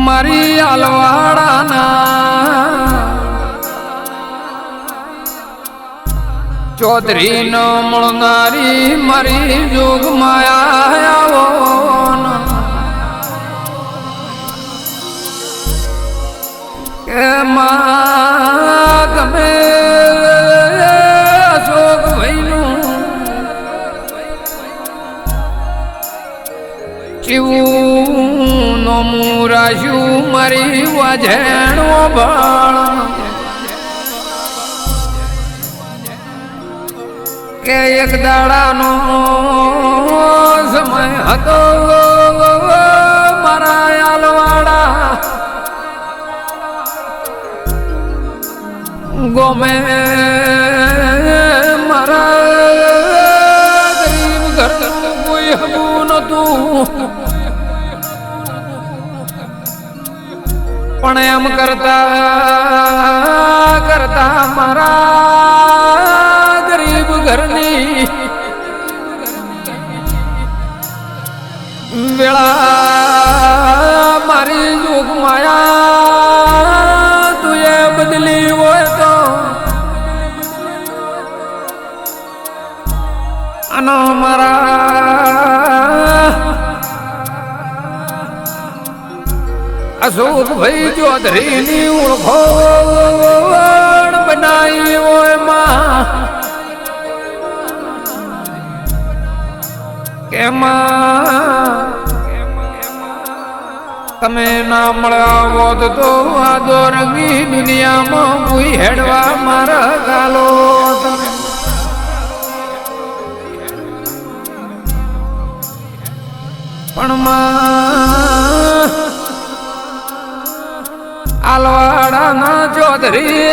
મારી આલવાડાના ચૌધરી ન મળનારી મારી જોગ માયા કે માં તમે અશોક ભાઈનું ચીવું નો મુરાશું મારી વાજેણો બાળ કે એક દાડાનો સમય હતો મારા આલવાડા ગોમે મારા ગરીબ ઘર કોઈ હબું નતું પણ એમ કરતા કરતા મારા ગરીબ ઘરની વેળા મારી જોગ માયા તું એ બદલી હોય તો આનો મારા અશોક ભાઈ ચૌધરી ની ઓળખો બનાવી હોય માં કેમાં તમે ના મળ્યા હોત તો આ દોરંગી દુનિયામાં કોઈ હેડવા મારા ગાલો પણ માં આલવાડાના ચૌધરી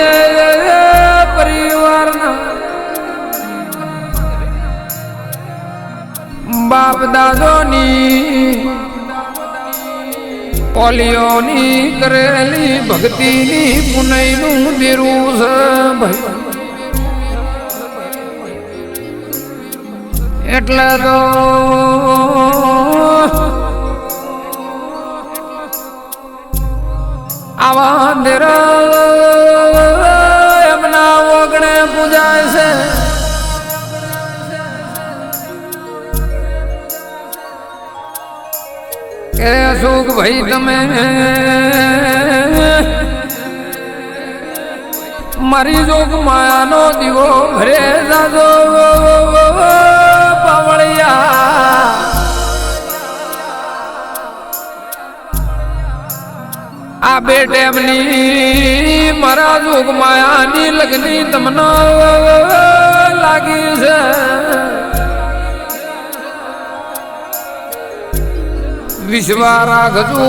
પરિવારના બાપ દાદોની પોલિયોની કરેલી ભક્તિની પુનઈનું દેરું છે ભાઈ એટલે તો આવા અંધેરા એમના ઓગણે પૂજાય છે કે સુખ ભાઈ તમે મારી જોગ માયાનો દીવો ઘરે જાજો પાવળિયા આ બેટેમની મારા જોગ માયાની લગની તમને લાગી છે વિશ્વા રાખજો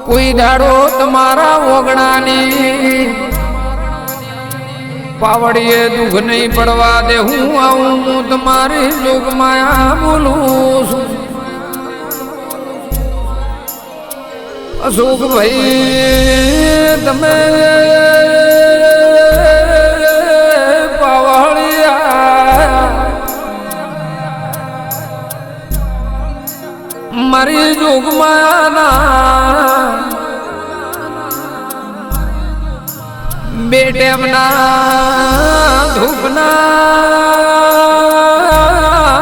કોઈ દાડો તમારા ઓગણાની પાવડીએ દુઃખ નહીં પડવા દે હું આવું હું તમારી જોગ માયા બોલું છું અશોક ભાઈ તમે પાવળિયા મારી જોગ માયાના બેટેમના ધૂપના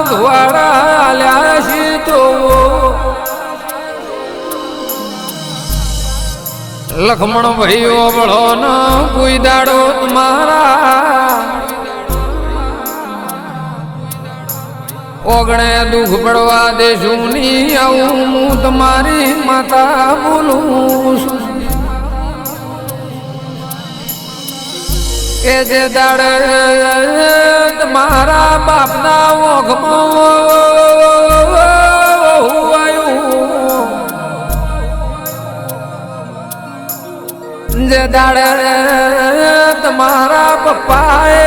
ધુવાડા લ્યા સીતો લખમણ ભાઈઓ બળો ન કોઈ દાડો તમારા ઓગણે દુઃખ પડવા દેશું ની આવું હું તમારી માતા બોલું છું કે જે દાડે તમારા બાપના ઓઘમાં જે દાડે તમારા પપ્પાએ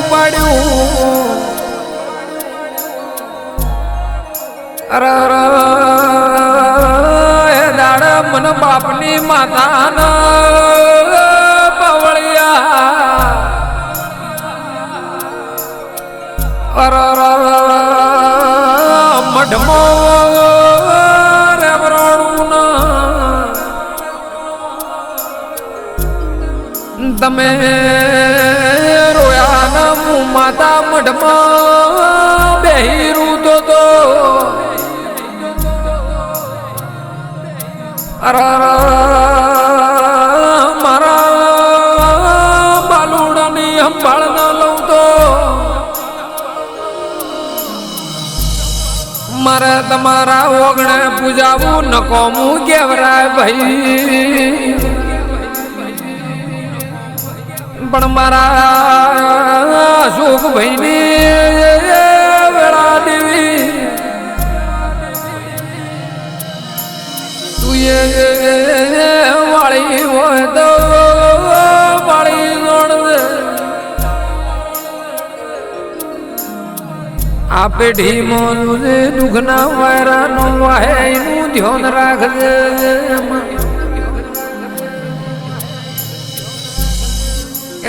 પાડ્યું અરે એ દાડા મન બાપની માતાના પવળિયા અરે મઢમો રેવરાણું તમે રોયા ના હું માતા મઢમાં બેહીરું તો મારા બાલુડાની સંભાળ ના લઉં તો મારે તમારા ઓગણે પૂજાવું નકોમું કેવરાય ભાઈ પણ મારા સુખ ભાઈની વેળા દેવી વાળી હોય તો વાળી જોડ દે આ પેઢીમાં દુઃખના વાયરાનો વાહે એનું ધ્યાન રાખજે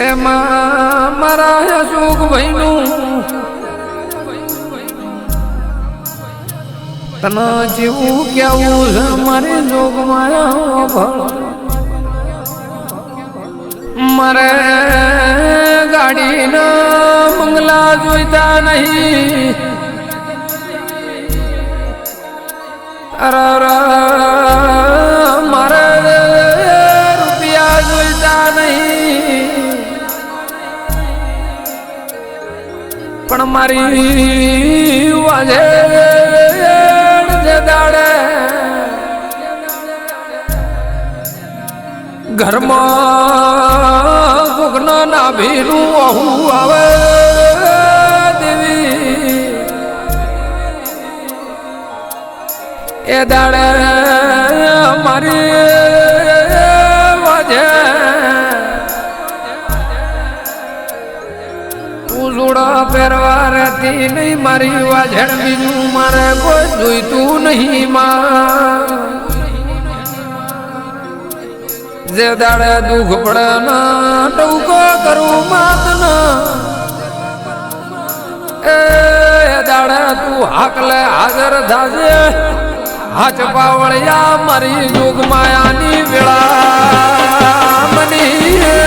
એમાં મારા સુખ ભાઈનું તને જેવું કેવું છે મારી જોગમાં મારે ગાડીના બંગલા જોઈતા નહીં અરે મારે રૂપિયા જોઈતા નહીં પણ મારી વાજે દાડે ઘરમાં સુખના નાભીનું આહું આવે દેવી એ દાડે મારી વાજે ઉજોડા પહેરવા રહેતી નહીં મારી વાજણ બીજું મારે કોઈ જોઈતું નહીં માં જે દાડે દુઃખ પડે ના ટૂંકો કરું માત એ દાડે તું હાકલે હાજર થાજે હાચ પાવળિયા મારી જોગ માયાની વેળા મની